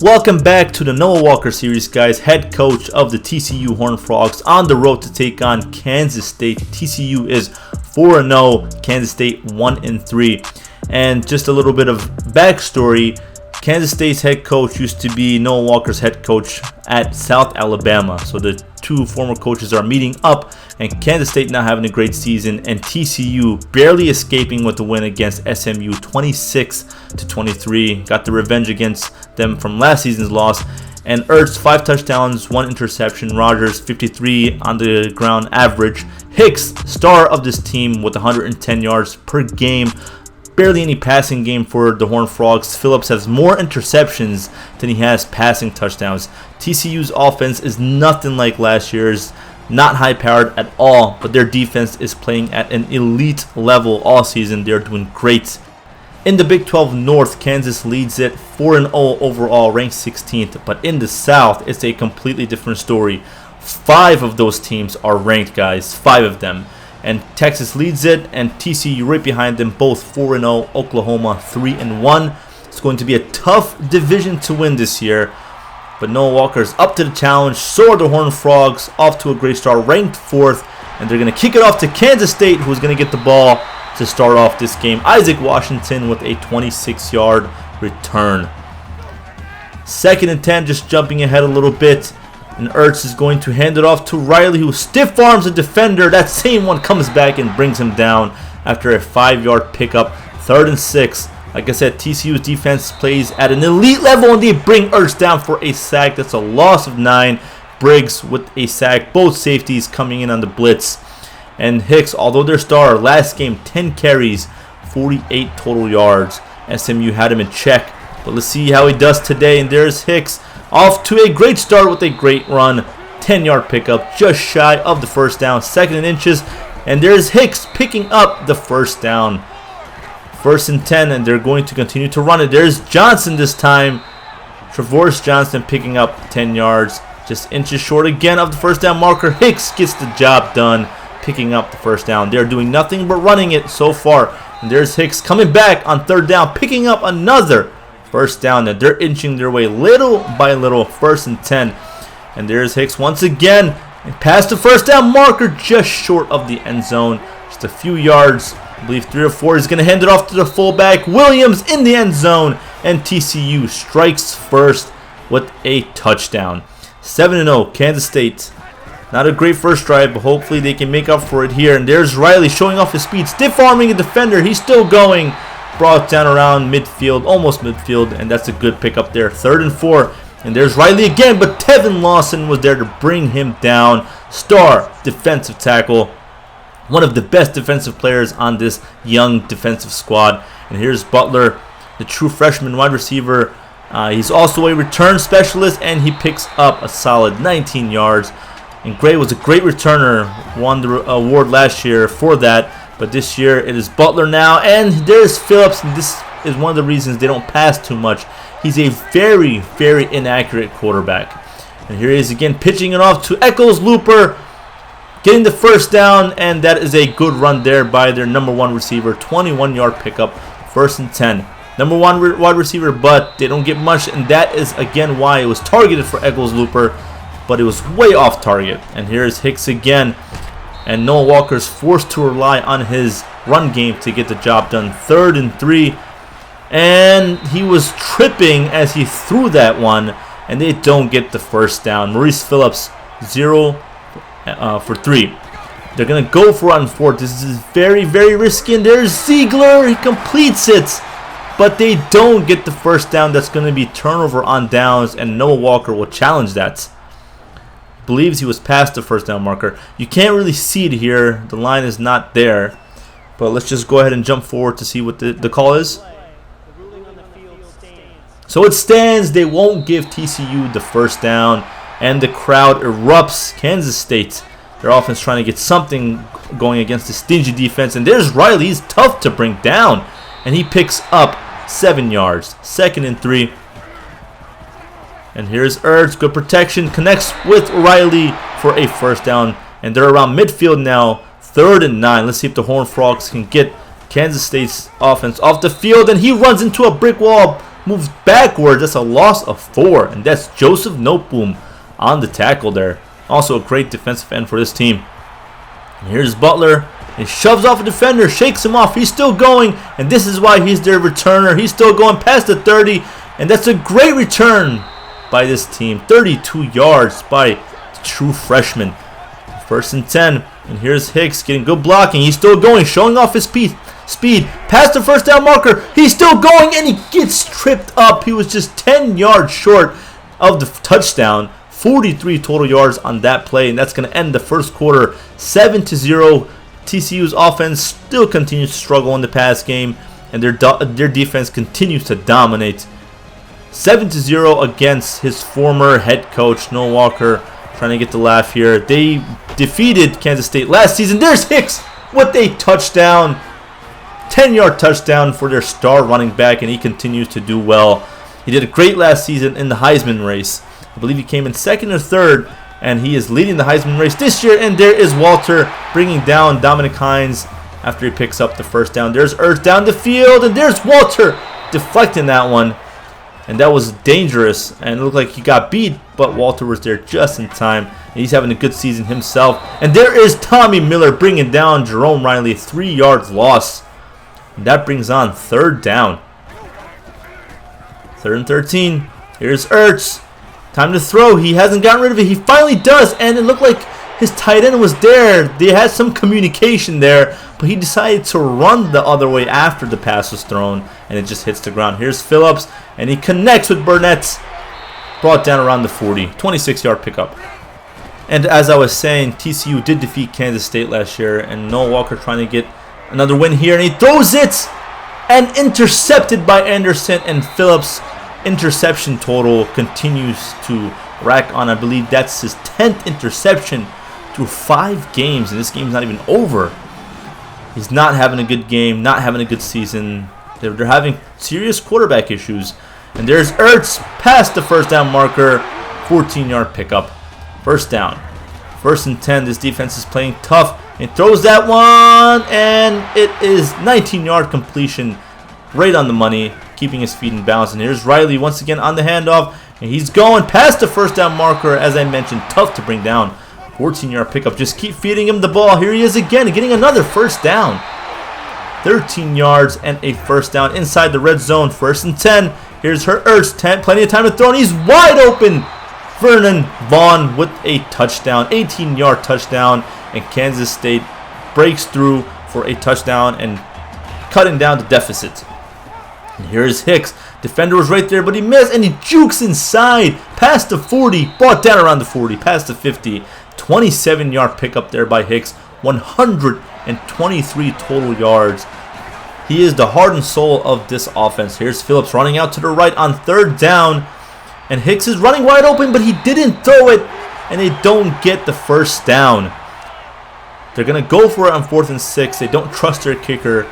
Welcome back to the Noah Walker series, guys. Head coach of the TCU Horned Frogs on the road to take on Kansas State. TCU is 4-0, Kansas State 1-3. And just a little bit of backstory. Kansas State's head coach used to be Noah Walker's head coach at South Alabama. So the two former coaches are meeting up, and Kansas State now having a great season, and TCU barely escaping with the win against SMU 26-23. Got the revenge against them from last season's loss. And Ertz 5 touchdowns, 1 interception. Rogers 53 on the ground average. Hicks, star of this team with 110 yards per game. Barely any passing game for the Horned Frogs. Phillips has more interceptions than he has passing touchdowns. TCU's offense is nothing like last year's, not high-powered at all, but their defense is playing at an elite level all season. They're doing great. In the Big 12 North, Kansas leads it 4-0 overall, ranked 16th, but in the South, it's a completely different story. 5 of those teams are ranked, guys, 5 of them. And Texas leads it, and TCU right behind them, both 4-0, Oklahoma 3-1. It's going to be a tough division to win this year, but Noah Walker's up to the challenge. So are the Horned Frogs, off to a great start, ranked 4th, and they're going to kick it off to Kansas State, who's going to get the ball to start off this game. Isaac Washington with a 26-yard return. 2nd and 10, just jumping ahead a little bit. And Ertz is going to hand it off to Riley, who stiff arms a defender. That same one comes back and brings him down after a 5-yard pickup. 3rd and 6. Like I said, TCU's defense plays at an elite level, and they bring Ertz down for a sack. That's a loss of 9. Briggs with a sack. Both safeties coming in on the blitz. And Hicks, although their star, last game 10 carries, 48 total yards. SMU had him in check. But let's see how he does today. And there's Hicks. Off to a great start with a great run. 10-yard pickup, just shy of the first down. 2nd and inches. And there's Hicks picking up the first down. 1st and 10, and they're going to continue to run it. There's Johnson this time. Travorce Johnson picking up 10 yards. Just inches short again of the first down marker. Hicks gets the job done, picking up the first down. They're doing nothing but running it so far. And there's Hicks coming back on 3rd down, picking up another first down, that they're inching their way little by little. 1st and 10. And there's Hicks once again. And past the first down marker, just short of the end zone. Just a few yards. I believe 3 or 4. He's going to hand it off to the fullback. Williams in the end zone. And TCU strikes first with a touchdown. 7-0, Kansas State. Not a great first drive, but hopefully they can make up for it here. And there's Riley showing off his speed. Stiff-arming a defender. He's still going. Brought down around midfield, almost midfield, and that's a good pickup there. 3rd and 4, and there's Riley again, but Tevin Lawson was there to bring him down. Star defensive tackle, one of the best defensive players on this young defensive squad. And here's Butler, the true freshman wide receiver. He's also a return specialist, and he picks up a solid 19 yards. And Gray was a great returner, won the award last year for that. But this year, it is Butler now. And there's Phillips. And this is one of the reasons they don't pass too much. He's a very, very inaccurate quarterback. And here he is again, pitching it off to Echols Looper. Getting the first down. And that is a good run there by their number 1 receiver. 21-yard pickup. 1st and 10. Number 1 wide receiver, but they don't get much. And that is, again, why it was targeted for Echols Looper. But it was way off target. And here's Hicks again. And Noah Walker's forced to rely on his run game to get the job done. 3rd and 3. And he was tripping as he threw that one. And they don't get the first down. Maurice Phillips, 0 for 3. They're going to go for on 4th. This is very, very risky. And there's Ziegler. He completes it. But they don't get the first down. That's going to be turnover on downs. And Noah Walker will challenge that. Believes he was past the first down marker. You can't really see it here. The line is not there. But let's just go ahead and jump forward to see what the call is. So it stands. They won't give TCU the first down. And the crowd erupts. Kansas State, their offense trying to get something going against the stingy defense. And there's Riley. He's tough to bring down. And he picks up 7 yards. 2nd and 3. And here's Ertz, good protection, connects with Riley for a first down. And they're around midfield now, 3rd and 9. Let's see if the Horned Frogs can get Kansas State's offense off the field. And he runs into a brick wall. moves backwards. That's a loss of 4. And that's Joseph Noteboom on the tackle there. Also a great defensive end for this team. And here's Butler. He shoves off a defender, shakes him off. He's still going, and this is why he's their returner. He's still going past the 30, and that's a great return by this team. 32 yards by the true freshman. 1st and 10, and here's Hicks getting good blocking. He's still going, showing off his speed. Past the first down marker. He's still going, and he gets tripped up. He was just 10 yards short of the touchdown. 43 total yards on that play, and that's going to end the first quarter 7-0. TCU's offense still continues to struggle in the pass game, and their defense continues to dominate. 7-0 against his former head coach, Noah Walker, trying to get the laugh here. They defeated Kansas State last season. There's Hicks with a touchdown. 10-yard touchdown for their star running back, and he continues to do well. He did great last season in the Heisman race. I believe he came in 2nd or 3rd, and he is leading the Heisman race this year. And there is Walter bringing down Dominic Hines after he picks up the first down. There's Ertz down the field, and there's Walter deflecting that one. And that was dangerous, and it looked like he got beat, but Walter was there just in time. And he's having a good season himself. And there is Tommy Miller bringing down Jerome Riley, 3 yards loss. And that brings on 3rd down. 3rd and 13. Here's Ertz. Time to throw. He hasn't gotten rid of it. He finally does, and it looked like his tight end was there. They had some communication there, but he decided to run the other way after the pass was thrown, and it just hits the ground. Here's Phillips, and he connects with Burnett. Brought down around the 40. 26-yard pickup. And as I was saying, TCU did defeat Kansas State last year, and Noah Walker trying to get another win here, and he throws it, and intercepted by Anderson, and Phillips' interception total continues to rack on. I believe that's his 10th interception through 5 games, and this game's not even over. He's not having a good game, not having a good season. They're having serious quarterback issues. And there's Ertz past the first down marker, 14-yard pickup. First down. 1st and 10. This defense is playing tough. And throws that one, and it is 19-yard completion, right on the money, keeping his feet in bounds. And here's Riley once again on the handoff, and he's going past the first down marker. As I mentioned, tough to bring down. 14-yard pickup. Just keep feeding him the ball. Here he is again, getting another first down. 13 yards and a first down inside the red zone. 1st and 10. Here's Ertz. Plenty of time to throw, and he's wide open. Vernon Vaughn with a touchdown. 18-yard touchdown, and Kansas State breaks through for a touchdown and cutting down the deficit. And here's Hicks. Defender was right there, but he missed, and he jukes inside. Past the 40. Brought down around the 40. Past the 50. 27-yard pickup there by Hicks. 123 total yards. He is the heart and soul of this offense. Here's Phillips running out to the right on 3rd down. And Hicks is running wide open, but he didn't throw it. And they don't get the first down. They're going to go for it on 4th and 6. They don't trust their kicker.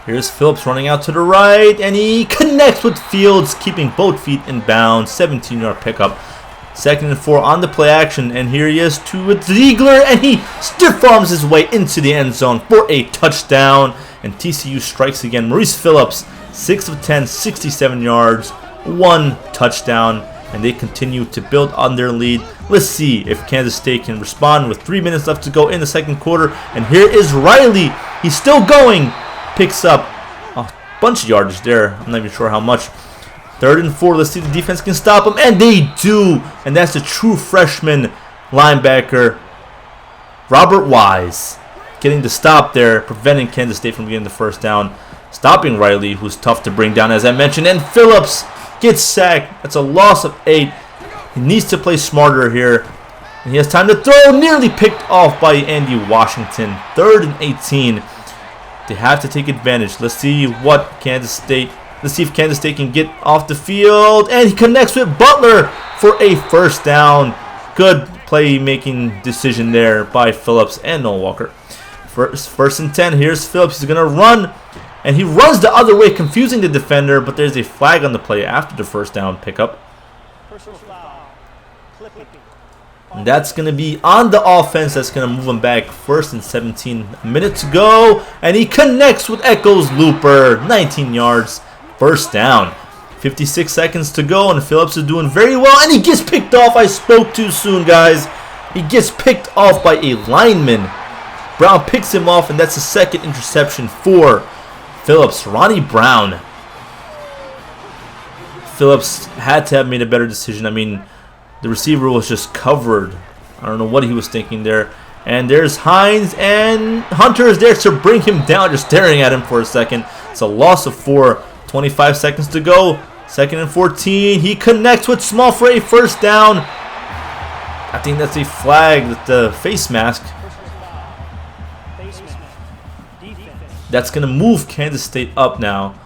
Here's Phillips running out to the right, and he connects with Fields, keeping both feet in bounds. 17-yard pickup. 2nd and 4 on the play action, and here he is to Ziegler, and he stiff arms his way into the end zone for a touchdown. And TCU strikes again. Maurice Phillips, 6 of 10, 67 yards, 1 touchdown, and they continue to build on their lead. Let's see if Kansas State can respond with 3 minutes left to go in the second quarter. And here is Riley. He's still going. Picks up a bunch of yardage there. I'm not even sure how much. 3rd and 4. Let's see if the defense can stop him. And they do. And that's the true freshman linebacker, Robert Wise, getting the stop there, preventing Kansas State from getting the first down. Stopping Riley, who's tough to bring down, as I mentioned. And Phillips gets sacked. That's a loss of 8. He needs to play smarter here. And he has time to throw. Nearly picked off by Andy Washington. 3rd and 18. They have to take advantage. Let's see what Kansas State. Let's see if Kansas State can get off the field. And he connects with Butler for a first down. Good play-making decision there by Phillips and Noah Walker. First and 10. Here's Phillips. He's going to run. And he runs the other way, confusing the defender. But there's a flag on the play after the first down pickup. And that's going to be on the offense. That's going to move him back. 1st and 17. A minute to go. And he connects with Echoes Looper. 19 yards. First down. 56 seconds to go, and Phillips is doing very well, and he gets picked off. I spoke too soon, guys. He gets picked off by a lineman. Brown picks him off, and that's the second interception for Phillips. Ronnie Brown. Phillips had to have made a better decision. I mean, the receiver was just covered. I don't know what he was thinking there. And there's Hines, and Hunter is there to bring him down, just staring at him for a second. It's a loss of 4. 25 seconds to go. 2nd and 14. He connects with Small for a first down. I think that's a flag with the face mask. That's going to move Kansas State up now.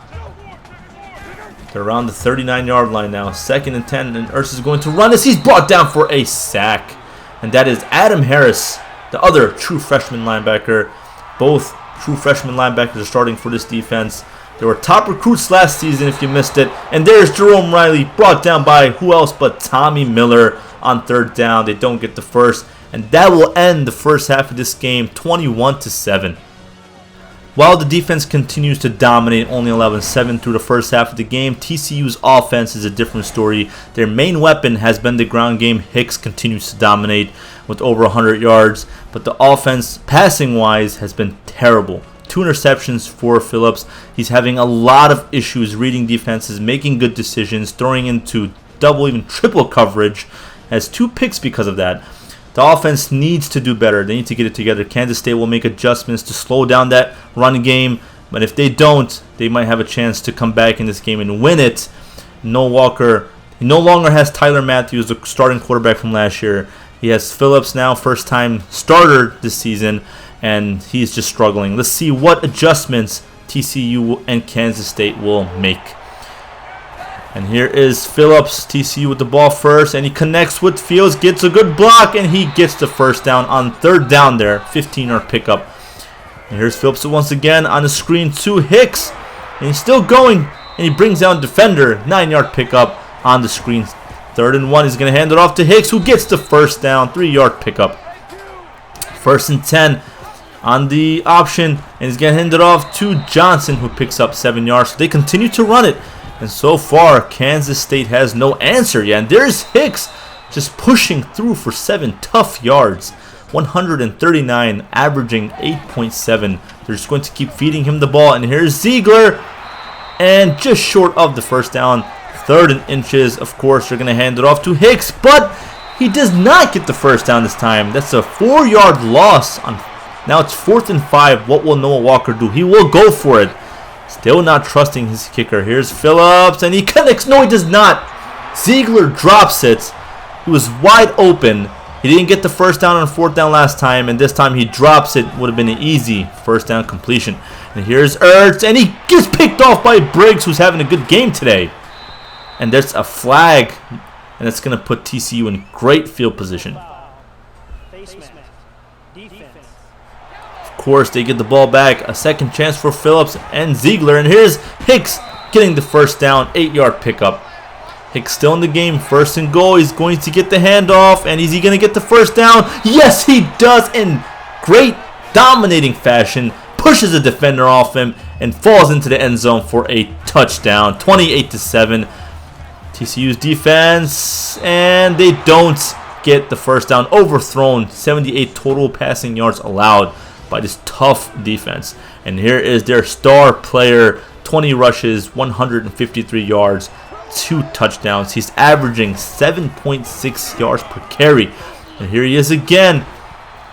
They're around the 39-yard line now. 2nd and 10. And Ertz is going to run as he's brought down for a sack. And that is Adam Harris, the other true freshman linebacker. Both true freshman linebackers are starting for this defense. They were top recruits last season if you missed it. And there's Jerome Riley, brought down by who else but Tommy Miller on 3rd down. They don't get the first. And that will end the first half of this game 21-7. While the defense continues to dominate, only 11-7 through the first half of the game, TCU's offense is a different story. Their main weapon has been the ground game. Hicks continues to dominate with over 100 yards. But the offense, passing-wise, has been terrible. 2 interceptions for Phillips. He's having a lot of issues reading defenses, making good decisions, throwing into double, even triple coverage. Has 2 picks because of that. The offense needs to do better. They need to get it together. Kansas State will make adjustments to slow down that run game. But if they don't, they might have a chance to come back in this game and win it. No Walker. He no longer has Tyler Matthews, the starting quarterback from last year. He has Phillips now, first-time starter this season. And he's just struggling. Let's see what adjustments TCU and Kansas State will make. And here is Phillips, TCU with the ball first, and he connects with Fields, gets a good block, and he gets the first down on 3rd down there, 15-yard pickup. And here's Phillips once again on the screen to Hicks, and he's still going, and he brings down defender, 9-yard pickup on the screen. 3rd and 1, he's going to hand it off to Hicks, who gets the first down, 3-yard pickup. 1st and 10 on the option, and he's going to hand it off to Johnson, who picks up 7 yards. So they continue to run it. And so far, Kansas State has no answer yet. And there's Hicks just pushing through for 7 tough yards. 139, averaging 8.7. They're just going to keep feeding him the ball. And here's Ziegler. And just short of the first down. 3rd and inches. Of course, they're going to hand it off to Hicks. But he does not get the first down this time. That's a 4-yard loss. Now it's 4th and 5. What will Noah Walker do? He will go for it. Still not trusting his kicker. Here's Phillips, and he connects. No, he does not. Ziegler drops it. He was wide open. He didn't get the first down on 4th down last time, and this time he drops it. Would have been an easy first down completion. And here's Ertz, and he gets picked off by Briggs, who's having a good game today. And there's a flag, and it's going to put TCU in great field position. Of course, they get the ball back. A second chance for Phillips and Ziegler. And here's Hicks getting the first down, 8-yard pickup. Hicks still in the game, 1st and goal. He's going to get the handoff, and is he going to get the first down? Yes, he does, in great dominating fashion. Pushes a defender off him and falls into the end zone for a touchdown, 28-7. TCU's defense, and they don't get the first down. Overthrown, 78 total passing yards allowed by this tough defense. And here is their star player, 20 rushes, 153 yards, 2 touchdowns. He's averaging 7.6 yards per carry. And here he is again.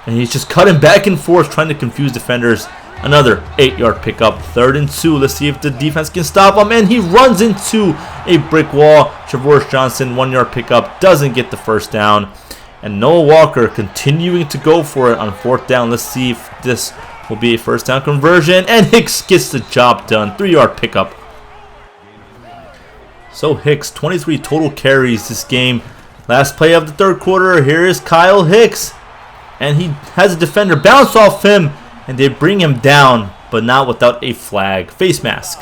And he's just cutting back and forth, trying to confuse defenders. Another 8-yard pickup, 3rd and 2. Let's see if the defense can stop him. And he runs into a brick wall. Traverse Johnson, 1-yard pickup, doesn't get the first down. And Noah Walker continuing to go for it on 4th down. Let's see if this will be a first down conversion. And Hicks gets the job done. 3-yard pickup. So Hicks, 23 total carries this game. Last play of the 3rd quarter. Here is Kyle Hicks. And he has a defender bounce off him. And they bring him down, but not without a flag. Face mask.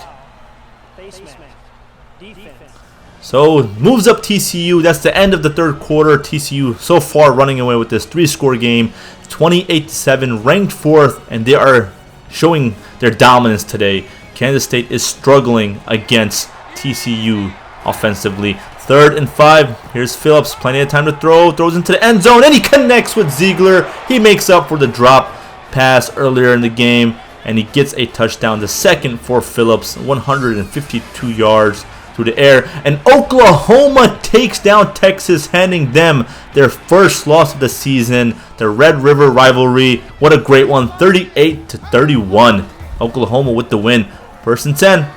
So moves up TCU. That's the end of the 3rd quarter. TCU so far running away with this 3-score game, 28-7, ranked 4th, and they are showing their dominance today. Kansas State is struggling against TCU offensively. 3rd and 5. Here's Phillips. Plenty of time to throw. Throws into the end zone. And he connects with Ziegler. He makes up for the drop pass earlier in the game. And he gets a touchdown. The second for Phillips. 152 yards through the air. And Oklahoma takes down Texas, handing them their first loss of the season. The Red River rivalry. What a great one. 38-31. Oklahoma with the win. 1st and 10.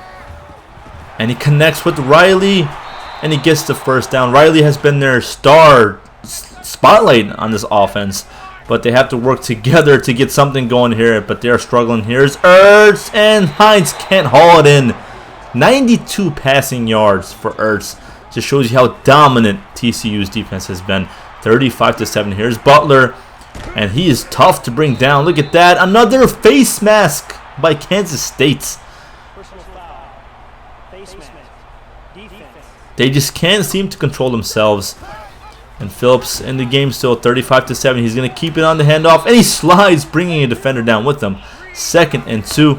And he connects with Riley. And he gets the first down. Riley has been their star spotlight on this offense. But they have to work together to get something going here. But they are struggling. Here's Ertz. And Hines can't haul it in. 92 passing yards for Ertz. Just shows you how dominant TCU's defense has been. 35-7. Here's Butler. And he is tough to bring down. Look at that. Another face mask by Kansas State. They just can't seem to control themselves. And Phillips in the game still 35-7. He's going to keep it on the handoff. And he slides, bringing a defender down with him. 2nd and 2.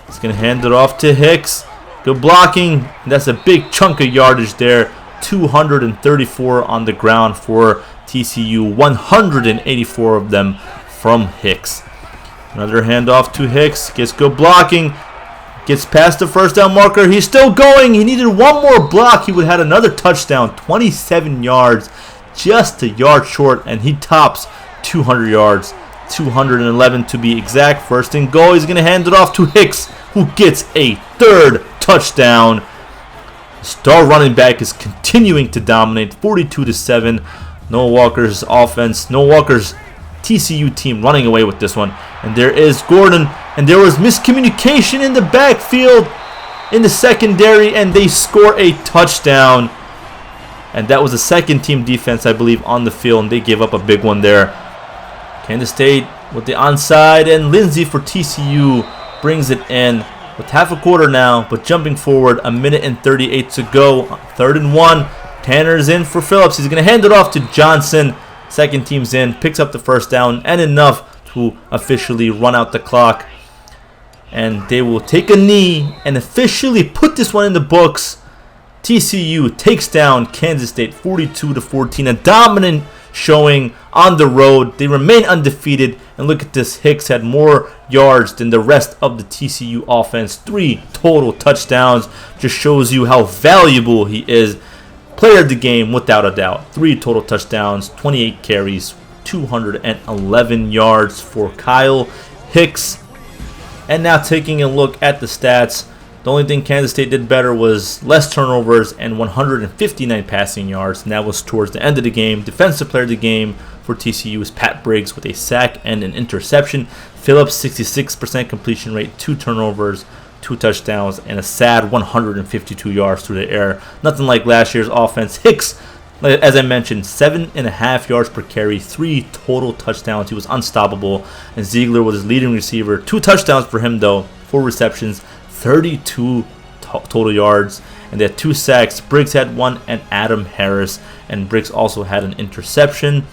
He's going to hand it off to Hicks. Good blocking. That's a big chunk of yardage there. 234 on the ground for TCU. 184 of them from Hicks. Another handoff to Hicks. Gets good blocking. Gets past the first down marker. He's still going. He needed one more block. He would have had another touchdown. 27 yards. Just a yard short. And he tops 200 yards. 211 to be exact. 1st and goal. He's going to hand it off to Hicks, who gets a 3rd touchdown. Star running back is continuing to dominate. 42-7. Noah Walker's offense. Noah Walker's TCU team running away with this one. And there is Gordon. And there was miscommunication in the backfield in the secondary. And they score a touchdown. And that was the 2nd team defense, I believe, on the field. And they gave up a big one there. Kansas State with the onside. And Lindsey for TCU brings it in with half a quarter now. But jumping forward, 1:38 to go. 3rd and 1. Tanner's in for Phillips. He's going to hand it off to Johnson. 2nd team's in. Picks up the first down. And enough to officially run out the clock. And they will take a knee and officially put this one in the books. TCU takes down Kansas State 42-14. A dominant showing on the road. They remain undefeated. And look at this. Hicks had more yards than the rest of the TCU offense. 3 total touchdowns. Just shows you how valuable he is. Player of the game without a doubt. 3 total touchdowns. 28 carries. 211 yards for Kyle Hicks. And now taking a look at the stats. The only thing Kansas State did better was less turnovers and 159 passing yards. And that was towards the end of the game. Defensive player of the game for TCU is Pat Briggs with a sack and an interception. Phillips, 66% completion rate, 2 turnovers, 2 touchdowns, and a sad 152 yards through the air. Nothing like last year's offense. Hicks, as I mentioned, 7.5 yards per carry, 3 total touchdowns. He was unstoppable. And Ziegler was his leading receiver. 2 touchdowns for him, though. 4 receptions, 32 total yards. And they had 2 sacks. Briggs had 1, and Adam Harris. And Briggs also had an interception.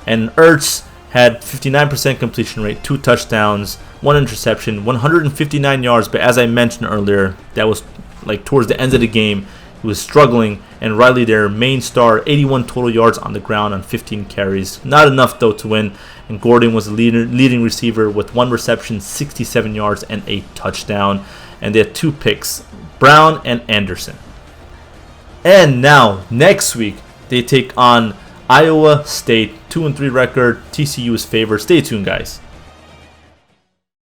And Ertz had 59% completion rate, 2 touchdowns, 1 interception, 159 yards. But as I mentioned earlier, that was like towards the end of the game. He was struggling, and Riley, their main star, 81 total yards on the ground on 15 carries. Not enough, though, to win. And Gordon was the leading receiver with 1 reception, 67 yards, and a touchdown. And they had 2 picks, Brown and Anderson. And now, next week, they take on Iowa State. 2-3 record. TCU is favored. Stay tuned, guys.